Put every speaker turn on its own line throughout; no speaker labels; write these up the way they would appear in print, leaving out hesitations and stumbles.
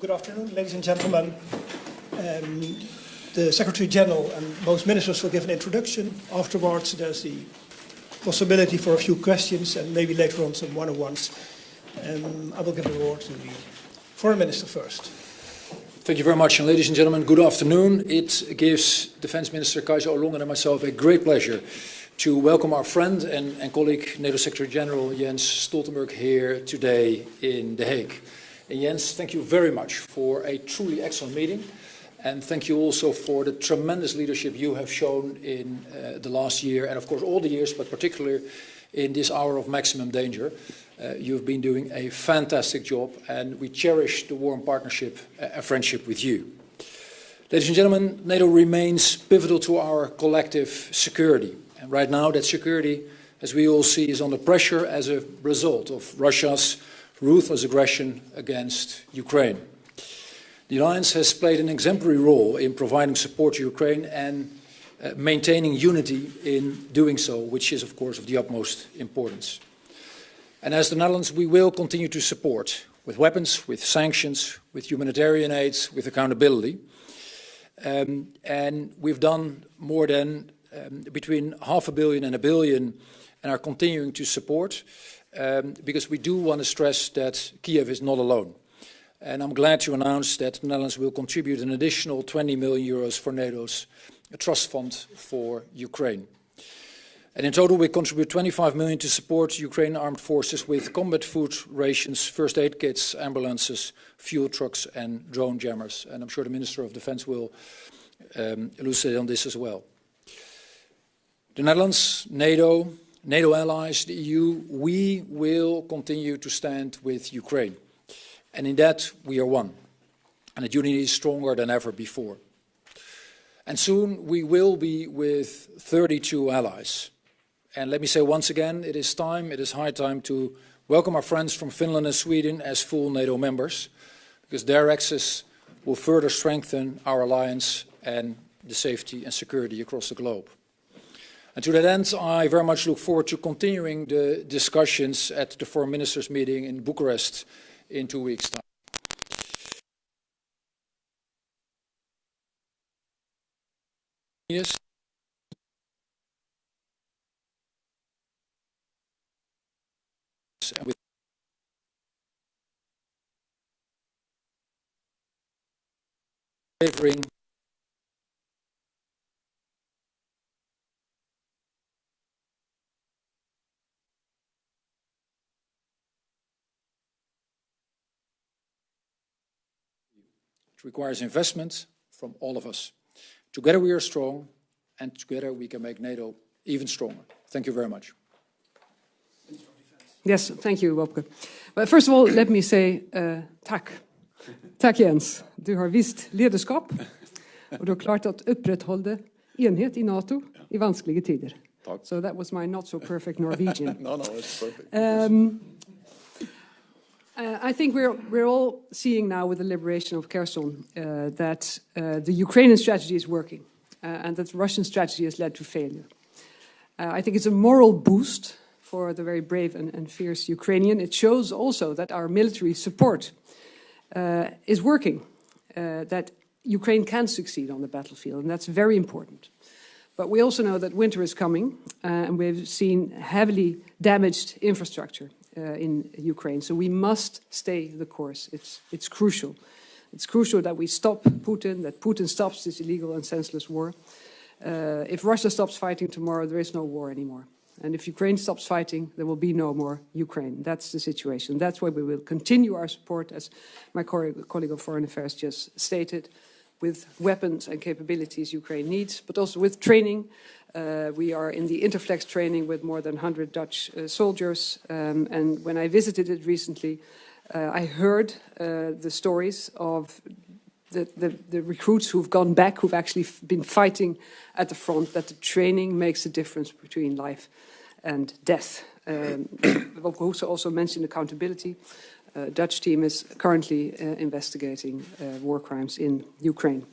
Good afternoon, ladies and gentlemen. The Secretary General and most ministers will give an introduction. Afterwards, there's the possibility for a few questions and maybe later on some one-on-ones. I will give the word to the Foreign Minister first.
Thank you very much, and ladies and gentlemen, good afternoon. It gives Defence Minister Kajsa and myself a great pleasure to welcome our friend and colleague, Nato Secretary General Jens Stoltenberg, here today in The Hague. And Jens, thank you very much for a truly excellent meeting, and thank you also for the tremendous leadership you have shown in the last year, and of course all the years, but particularly in this hour of maximum danger. You've been doing a fantastic job, and we cherish the warm partnership and friendship with you. Ladies and gentlemen, NATO remains pivotal to our collective security. And right now, that security, as we all see, is under pressure as a result of Russia's ruthless aggression against Ukraine. The Alliance has played an exemplary role in providing support to Ukraine and maintaining unity in doing so, which is, of course, of the utmost importance. And as the Netherlands, we will continue to support with weapons, with sanctions, with humanitarian aid, with accountability. And we've done more than between $500 million and $1 billion, and are continuing to support because we do want to stress that Kiev is not alone. And I'm glad to announce that the Netherlands will contribute an additional 20 million euros for NATO's trust fund for Ukraine. And in total, we contribute 25 million to support Ukraine armed forces with combat food rations, first aid kits, ambulances, fuel trucks, and drone jammers. And I'm sure the Minister of Defense will elucidate on this as well. The Netherlands, NATO allies, the EU, we will continue to stand with Ukraine. And in that, we are one. And that unity is stronger than ever before. And soon, we will be with 32 allies. And let me say once again, it is high time to welcome our friends from Finland and Sweden as full NATO members, because their access will further strengthen our alliance and the safety and security across the globe. And to that end, I very much look forward to continuing the discussions at the Foreign Ministers meeting in Bucharest in 2 weeks' time. Yes. And with delivering it requires investment from all of us. Together we are strong, and together we can make NATO even stronger. Thank you very much.
Yes, thank you, Wopke. But first of all, let me say tack. Tack Jens. Du har visst ledarskap och du har klart att upprätthålla enhet i NATO i vanskliga tider.
Tack.
So that was my not so perfect Norwegian.
No, it's perfect.
I think we're all seeing now with the liberation of Kherson that the Ukrainian strategy is working and that the Russian strategy has led to failure. I think it's a moral boost for the very brave and fierce Ukrainian. It shows also that our military support is working, that Ukraine can succeed on the battlefield, and that's very important. But we also know that winter is coming, and we've seen heavily damaged infrastructure in Ukraine. So we must stay the course. It's crucial. It's crucial that we stop Putin, that Putin stops this illegal and senseless war. If Russia stops fighting tomorrow, there is no war anymore. And if Ukraine stops fighting, there will be no more Ukraine. That's the situation. That's why we will continue our support, as my colleague of Foreign Affairs just stated, with weapons and capabilities Ukraine needs, but also with training. We are in the Interflex training with more than 100 Dutch soldiers. And when I visited it recently, I heard the stories of the recruits who've gone back, who've actually been fighting at the front, that the training makes a difference between life and death. Wopke also mentioned accountability. Dutch team is currently investigating war crimes in Ukraine.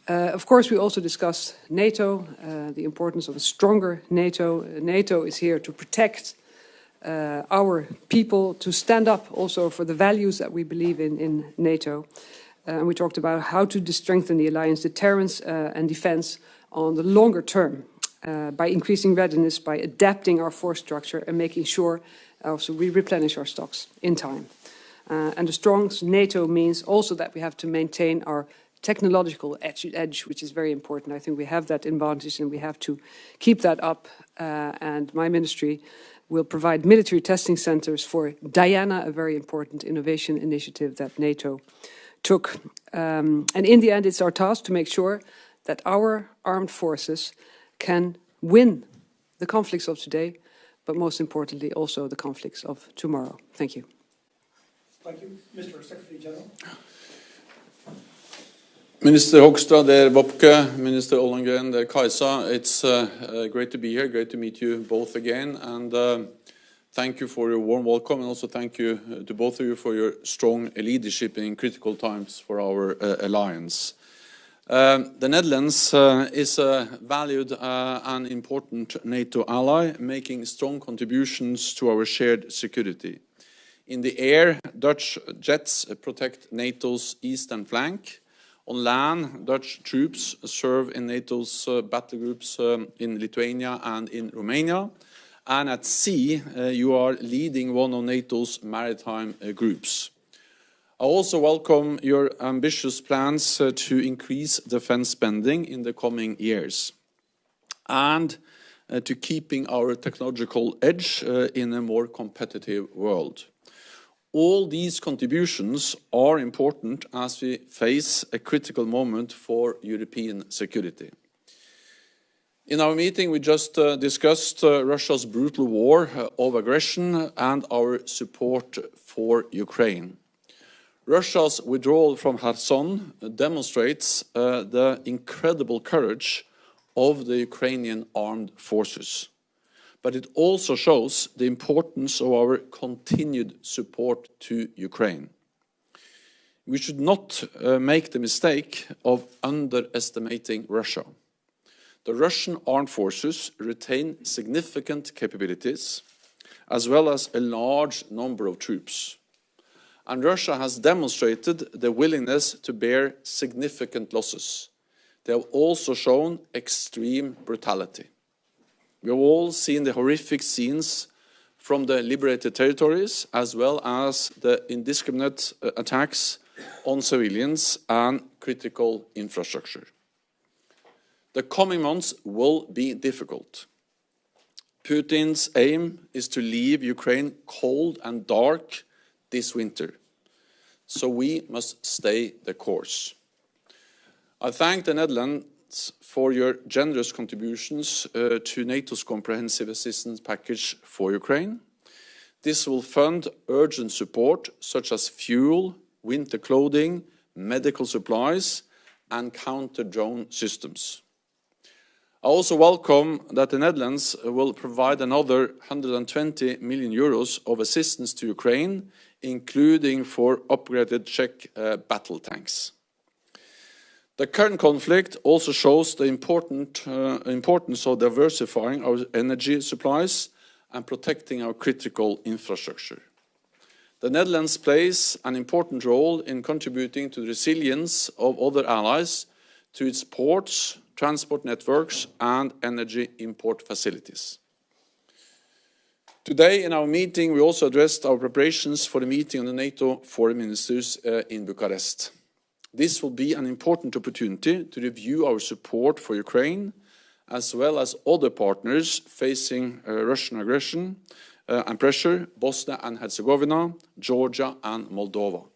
Of course, we also discussed NATO, the importance of a stronger NATO. NATO is here to protect our people to stand up also for the values that we believe in NATO. And we talked about how to strengthen the alliance deterrence and defense on the longer term by increasing readiness, by adapting our force structure and making sure also we replenish our stocks in time. And a strong NATO means also that we have to maintain our technological edge, which is very important. I think we have that advantage and we have to keep that up. And my ministry will provide military testing centers for Diana, a very important innovation initiative that NATO took. And in the end, it's our task to make sure that our armed forces can win the conflicts of today, but most importantly, also the conflicts of tomorrow. Thank you.
Thank you. Mr. Secretary General.
Minister Hoekstra, dear Wopke, Minister Ollongren, dear Kajsa, it's great to be here, great to meet you both again, and thank you for your warm welcome, and also thank you to both of you for your strong leadership in critical times for our alliance. The Netherlands is a valued and important NATO ally, making strong contributions to our shared security. In the air, Dutch jets protect NATO's eastern flank. On land, Dutch troops serve in NATO's battle groups in Lithuania and in Romania. And at sea, you are leading one of NATO's maritime groups. I also welcome your ambitious plans to increase defense spending in the coming years and to keeping our technological edge in a more competitive world. All these contributions are important as we face a critical moment for European security. In our meeting, we just discussed Russia's brutal war of aggression and our support for Ukraine. Russia's withdrawal from Kherson demonstrates the incredible courage of the Ukrainian armed forces. But it also shows the importance of our continued support to Ukraine. We should not make the mistake of underestimating Russia. The Russian armed forces retain significant capabilities, as well as a large number of troops. And Russia has demonstrated the willingness to bear significant losses. They have also shown extreme brutality. We have all seen the horrific scenes from the liberated territories, as well as the indiscriminate attacks on civilians and critical infrastructure. The coming months will be difficult. Putin's aim is to leave Ukraine cold and dark this winter, so we must stay the course. I thank the Netherlands for your generous contributions to NATO's comprehensive assistance package for Ukraine. This will fund urgent support such as fuel, winter clothing, medical supplies, and counter-drone systems. I also welcome that the Netherlands will provide another 120 million euros of assistance to Ukraine, including for upgraded Czech battle tanks. The current conflict also shows the importance of diversifying our energy supplies and protecting our critical infrastructure. The Netherlands plays an important role in contributing to the resilience of other allies through its ports, transport networks, and energy import facilities. Today in our meeting, we also addressed our preparations for the meeting of the NATO foreign ministers in Bucharest. This will be an important opportunity to review our support for Ukraine, as well as other partners facing Russian aggression and pressure, Bosnia and Herzegovina, Georgia and Moldova.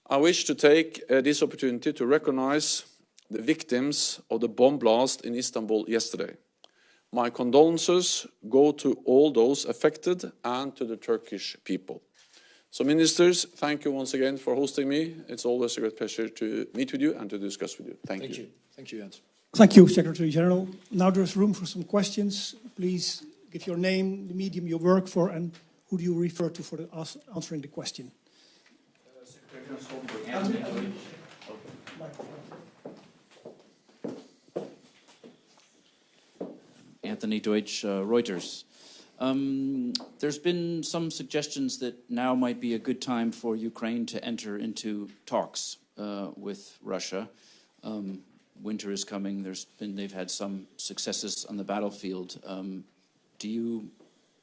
I wish to take this opportunity to recognize the victims of the bomb blast in Istanbul yesterday. My condolences go to all those affected and to the Turkish people. So, ministers, thank you once again for hosting me. It's always a great pleasure to meet with you and to discuss with you. Thank you.
Thank you, Jens.
Thank you, Secretary General. Now there's room for some questions. Please give your name, the medium you work for, and who do you refer to for answering the question.
Secretary General Anthony Deutsch, Reuters. There's been some suggestions that now might be a good time for Ukraine to enter into talks with Russia. Winter is coming. They've had some successes on the battlefield. Do you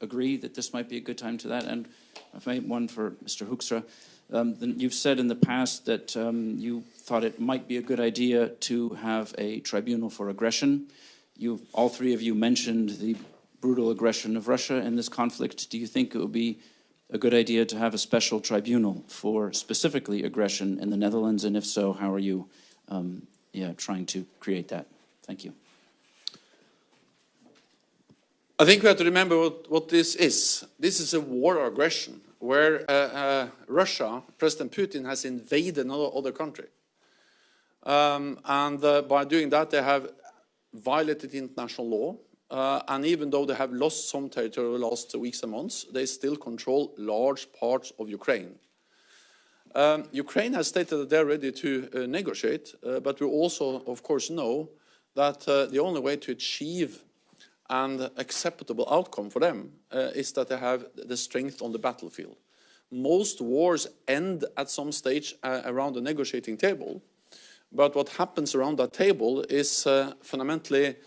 agree that this might be a good time to that? And I've made one for Mr. Hoekstra. You've said in the past that you thought it might be a good idea to have a tribunal for aggression. All three of you mentioned the brutal aggression of Russia in this conflict. Do you think it would be a good idea to have a special tribunal for specifically aggression in the Netherlands? And if so, how are you trying to create that? Thank you.
I think we have to remember what this is. This is a war of aggression where Russia, President Putin, has invaded another country. By doing that, they have violated international law. And even though they have lost some territory over the last weeks and months, they still control large parts of Ukraine. Ukraine has stated that they're ready to negotiate, but we also, of course, know that the only way to achieve an acceptable outcome for them is that they have the strength on the battlefield. Most wars end at some stage around the negotiating table, but what happens around that table is fundamentally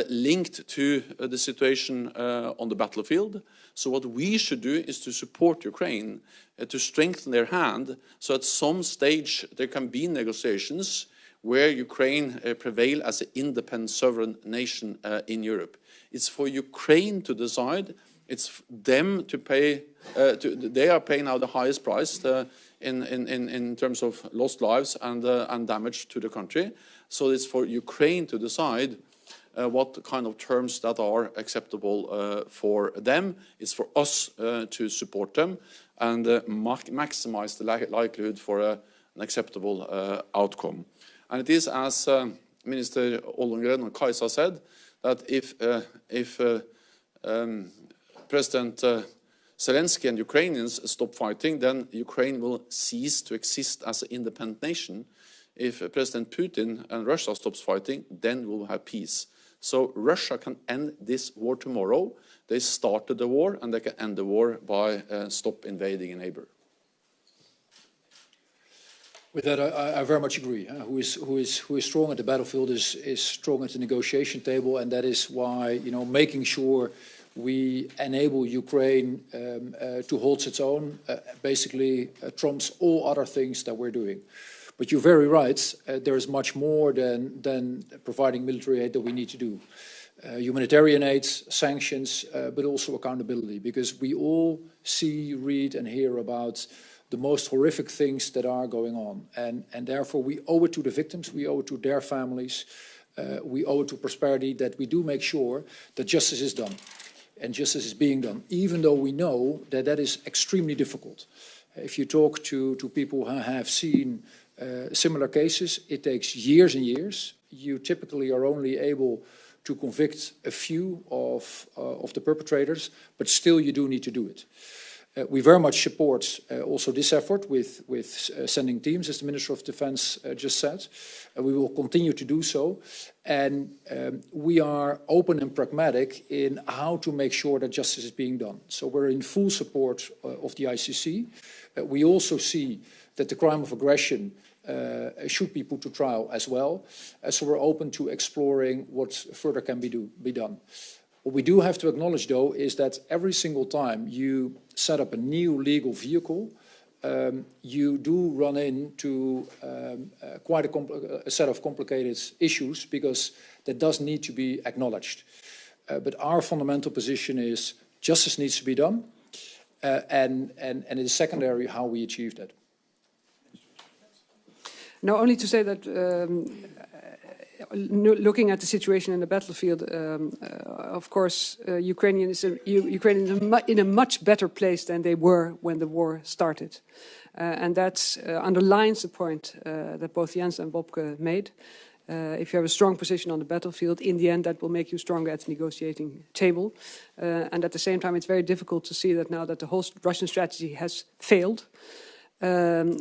linked to the situation on the battlefield. So what we should do is to support Ukraine, to strengthen their hand, so at some stage there can be negotiations where Ukraine prevail as an independent sovereign nation in Europe. It's for Ukraine to decide. It's them to pay. They are paying now the highest price in terms of lost lives and damage to the country. So it's for Ukraine to decide what kind of terms that are acceptable for them. It's for us to support them and maximize the likelihood for an acceptable outcome. And it is, as Minister Ollongren and Kajsa said, that if President Zelensky and Ukrainians stop fighting, then Ukraine will cease to exist as an independent nation. If President Putin and Russia stops fighting, then we'll have peace. So Russia can end this war tomorrow. They started the war, and they can end the war by stop invading a neighbor.
With that, I very much agree. Who is strong at the battlefield is strong at the negotiation table, and that is why making sure we enable Ukraine to hold its own basically trumps all other things that we're doing. But you're very right. There is much more than providing military aid that we need to do. Humanitarian aid, sanctions, but also accountability, because we all see, read, and hear about the most horrific things that are going on. And therefore, we owe it to the victims, we owe it to their families, we owe it to prosperity that we do make sure that justice is done. And justice is being done, even though we know that that is extremely difficult. If you talk to people who have seen similar cases, it takes years and years. You typically are only able to convict a few of the perpetrators, but still you do need to do it. We very much support also this effort with sending teams, as the Minister of Defense just said. We will continue to do so. And we are open and pragmatic in how to make sure that justice is being done. So we're in full support of the ICC. We also see that the crime of aggression should be put to trial as well. So we're open to exploring what further can be done. What we do have to acknowledge, though, is that every single time you set up a new legal vehicle, you do run into quite a set of complicated issues, because that does need to be acknowledged. But our fundamental position is justice needs to be done, and it is secondary how we achieve that.
Now, only to say that looking at the situation in the battlefield, of course, Ukraine is in a much better place than they were when the war started. And that underlines the point that both Jens and Wopke made. If you have a strong position on the battlefield, in the end, that will make you stronger at the negotiating table. And at the same time, it's very difficult to see that now that the whole Russian strategy has failed,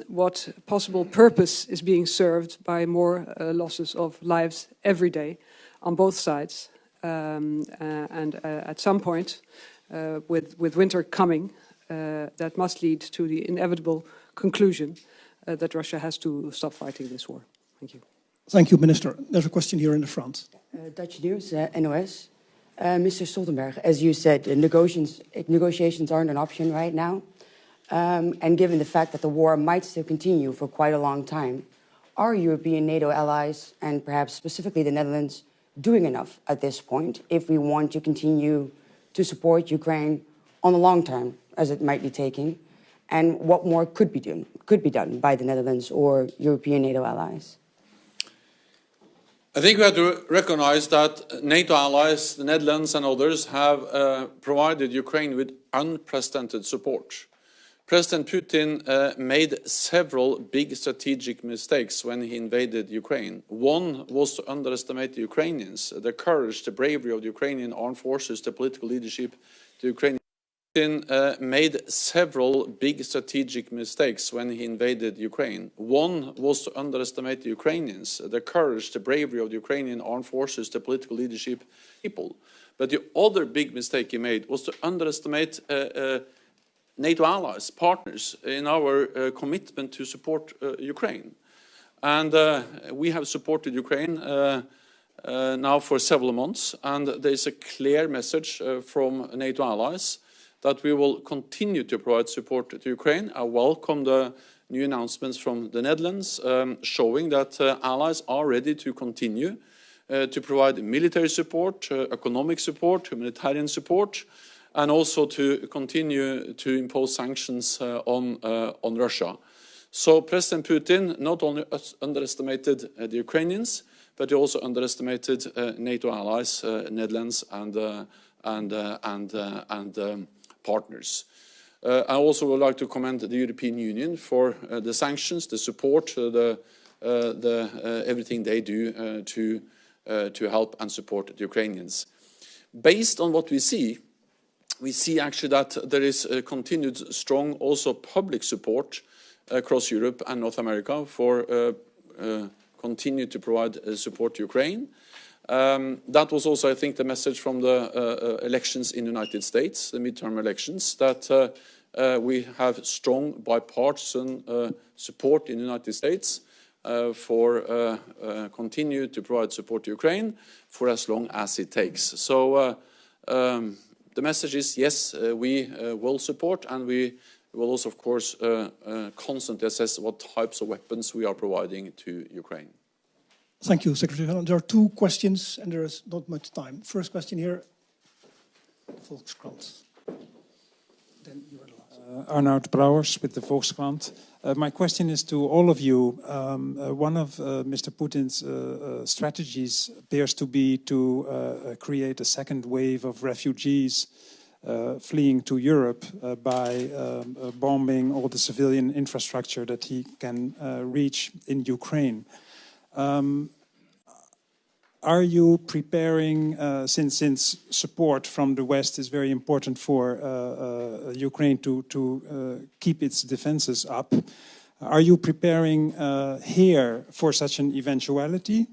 what possible purpose is being served by more losses of lives every day on both sides. And at some point, with winter coming, that must lead to the inevitable conclusion that Russia has to stop fighting this war. Thank you.
Thank you, Minister. There's a question here in the front.
Dutch News, NOS. Mr. Stoltenberg, as you said, negotiations aren't an option right now. And given the fact that the war might still continue for quite a long time, are European NATO allies, and perhaps specifically the Netherlands, doing enough at this point if we want to continue to support Ukraine on the long term, as it might be taking? And what more could be done by the Netherlands or European NATO allies?
I think we have to recognize that NATO allies, the Netherlands and others, have provided Ukraine with unprecedented support. President Putin made several big strategic mistakes when he invaded Ukraine. One was to underestimate the Ukrainians, the courage, the bravery of the Ukrainian armed forces, the political leadership, the Ukrainian. Putin made several big strategic mistakes when he invaded Ukraine. One was to underestimate the Ukrainians, the courage, the bravery of the Ukrainian armed forces, the political leadership, people. But the other big mistake he made was to underestimate NATO allies, partners, in our commitment to support Ukraine. And we have supported Ukraine now for several months, and there is a clear message from NATO allies that we will continue to provide support to Ukraine. I welcome the new announcements from the Netherlands showing that allies are ready to continue to provide military support, economic support, humanitarian support, and also to continue to impose sanctions on Russia. So President Putin not only underestimated the Ukrainians, but he also underestimated NATO allies, Netherlands and partners. I also would like to commend the European Union for the sanctions, the support, everything they do to help and support the Ukrainians. Based on what we see actually that there is a continued strong also public support across Europe and North America for continue to provide support to Ukraine. That was also, I think, the message from the elections in the United States, the midterm elections, that we have strong bipartisan support in the United States for continue to provide support to Ukraine for as long as it takes. So the message is, yes, we will support, and we will also, of course, constantly assess what types of weapons we are providing to Ukraine.
Thank you, Secretary General. There are two questions, and there is not much time. First question here, Volkskrant. Then you are the last.
Arnoud Brouwers with the Volkskrant. My question is to all of you. One of Mr. Putin's strategies appears to be to create a second wave of refugees fleeing to Europe by bombing all the civilian infrastructure that he can reach in Ukraine. Are you preparing, since support from the West is very important for Ukraine to keep its defenses up, are you preparing here for such an eventuality,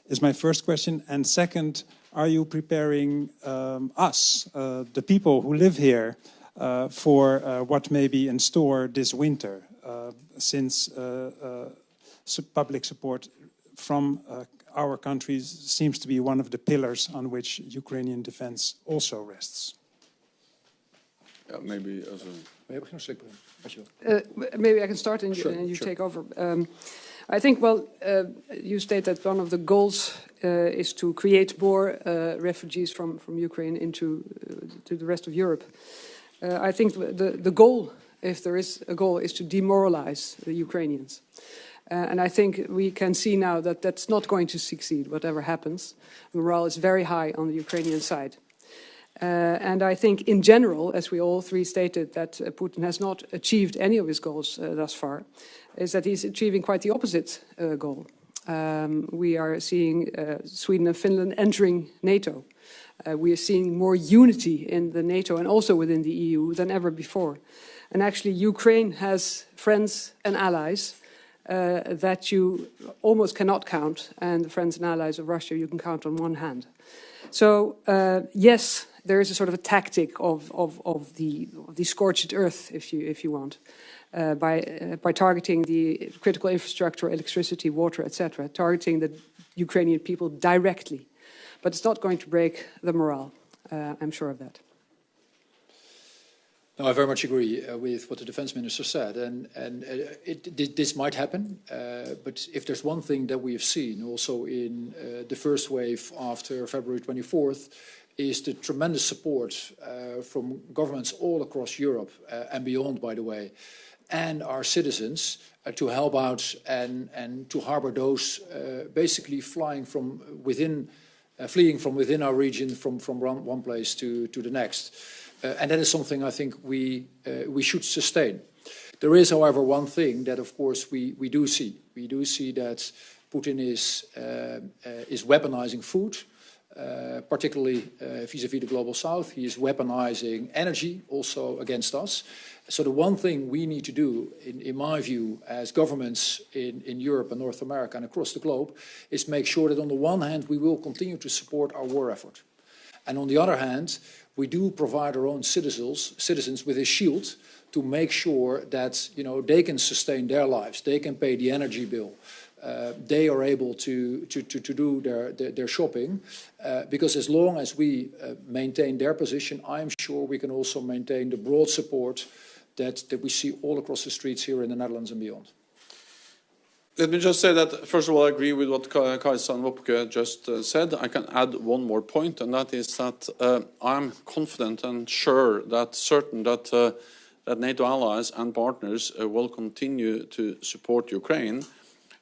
is my first question. And second, are you preparing us, the people who live here, for what may be in store this winter, since public support from our countries seems to be one of the pillars on which Ukrainian defense also rests?
Yeah, maybe as
maybe I can start and
Sure,
you
sure.
take over. I think, well, you state that one of the goals is to create more refugees from Ukraine into to the rest of Europe. I think the goal, if there is a goal, is to demoralize the Ukrainians. And I think we can see now that that's not going to succeed, whatever happens. Morale is very high on the Ukrainian side. And I think in general, as we all three stated, that Putin has not achieved any of his goals thus far, is that he's achieving quite the opposite goal. We are seeing Sweden and Finland entering NATO. We are seeing more unity in the NATO and also within the EU than ever before. And actually Ukraine has friends and allies that you almost cannot count, and the friends and allies of Russia you can count on one hand. So yes, there is a sort of a tactic of the scorched earth, if you want, by targeting the critical infrastructure, electricity, water, etc., targeting the Ukrainian people directly. But it's not going to break the morale. I'm sure of that.
No, I very much agree with what the defense minister said, and this might happen. But if there's one thing that we have seen also in the first wave after February 24th, is the tremendous support from governments all across Europe and beyond, by the way, and our citizens to help out and to harbor those basically fleeing from within our region from one place to the next. And that is something I think we should sustain. There is, however, one thing that, of course, we do see. We do see that Putin is weaponizing food, particularly vis-à-vis the global south. He is weaponizing energy also against us. So the one thing we need to do, in my view, as governments in Europe and North America and across the globe, is make sure that on the one hand we will continue to support our war effort. And on the other hand, we do provide our own citizens with a shield to make sure that they can sustain their lives, they can pay the energy bill, they are able to do their shopping, because as long as we maintain their position, I'm sure we can also maintain the broad support that we see all across the streets here in the Netherlands and beyond.
Let me just say that, first of all, I agree with what Kajsa and Wopke just said. I can add one more point, and that is that I'm confident and certain that NATO allies and partners will continue to support Ukraine,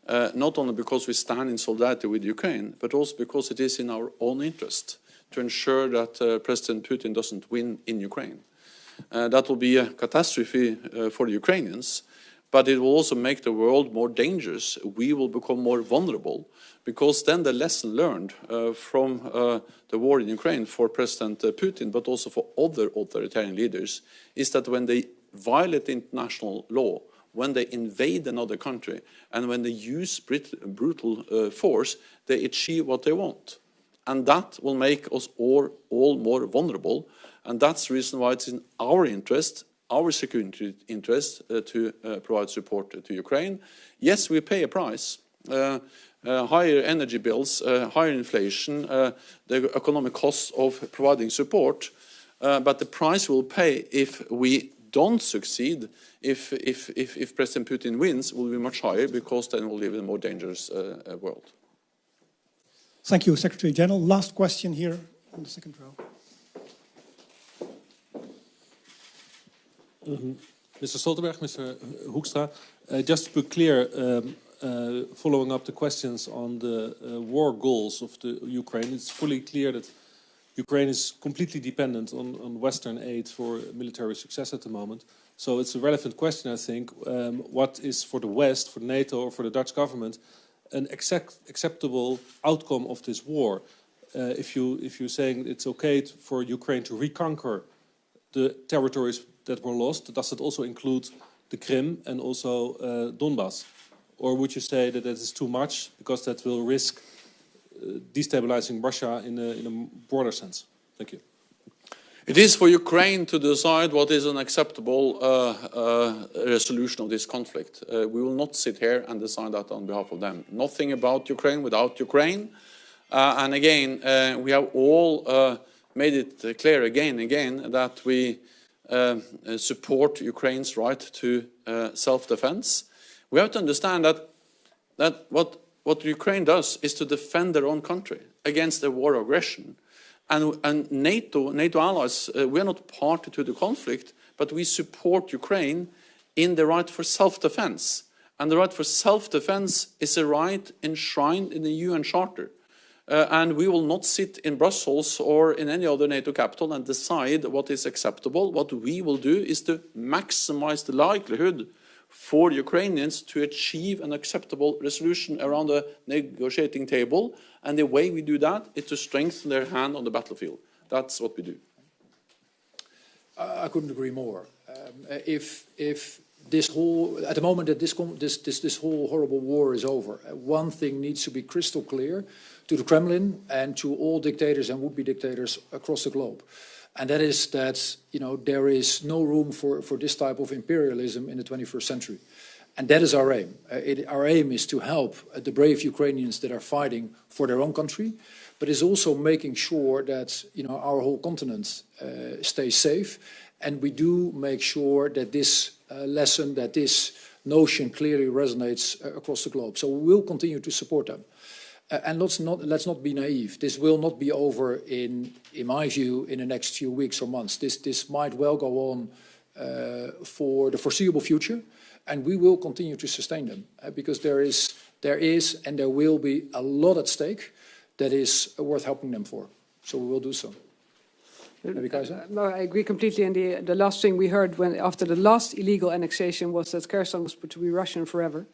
not only because we stand in solidarity with Ukraine, but also because it is in our own interest to ensure that President Putin doesn't win in Ukraine. That will be a catastrophe for the Ukrainians. But it will also make the world more dangerous. We will become more vulnerable, because then the lesson learned from the war in Ukraine for President Putin, but also for other authoritarian leaders, is that when they violate international law, when they invade another country, and when they use brutal force, they achieve what they want. And that will make us all more vulnerable. And that's the reason why it's in our interest, our security interest, to provide support to Ukraine. Yes, we pay a price. Higher energy bills, higher inflation, the economic costs of providing support. But the price we'll pay if we don't succeed, if President Putin wins, will be much higher, because then we'll live in a more dangerous world.
Thank you, Secretary General. Last question here in the second row.
Mr. Stoltenberg, Mr. Hoekstra, just to be clear, following up the questions on the war goals of the Ukraine, it's fully clear that Ukraine is completely dependent on Western aid for military success at the moment. So it's a relevant question, I think. What is for the West, for NATO, or for the Dutch government, an acceptable outcome of this war? If you're saying it's okay for Ukraine to reconquer the territories that were lost, does it also include the Krim and also Donbass? Or would you say that that is too much, because that will risk destabilizing Russia in a broader sense? Thank you.
It is for Ukraine to decide what is an acceptable resolution of this conflict. We will not sit here and decide that on behalf of them. Nothing about Ukraine without Ukraine. And again, we have all made it clear again and again that we support Ukraine's right to self-defense. We have to understand that what Ukraine does is to defend their own country against a war of aggression. And NATO allies, we are not party to the conflict, but we support Ukraine in the right for self-defense. And the right for self-defense is a right enshrined in the UN Charter. And we will not sit in Brussels or in any other NATO capital and decide what is acceptable. What we will do is to maximize the likelihood for Ukrainians to achieve an acceptable resolution around the negotiating table. And the way we do that is to strengthen their hand on the battlefield. That's what we do.
I couldn't agree more. If at the moment that this whole horrible war is over, one thing needs to be crystal clear to the Kremlin and to all dictators and would-be dictators across the globe. And that is that, there is no room for this type of imperialism in the 21st century. And that is our aim. Our aim is to help the brave Ukrainians that are fighting for their own country, but is also making sure that, our whole continent stays safe. And we do make sure that this lesson, that this notion clearly resonates across the globe. So we will continue to support them. And let's not be naive. This will not be over in my view, in the next few weeks or months. This might well go on for the foreseeable future, and we will continue to sustain them because there is and there will be a lot at stake that is worth helping them for. So we will do so. Maybe Kajsa?
No, I agree completely. And the last thing we heard after the last illegal annexation was that Kherson was to be Russian forever.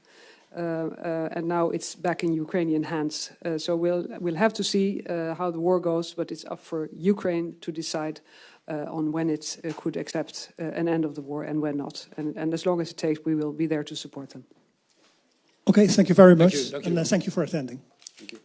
And now it's back in Ukrainian hands. So we'll have to see how the war goes, but it's up for Ukraine to decide on when it could accept an end of the war and when not. And as long as it takes, we will be there to support them.
Okay, thank you very much.
Thank you.
And thank you for attending.
Thank you.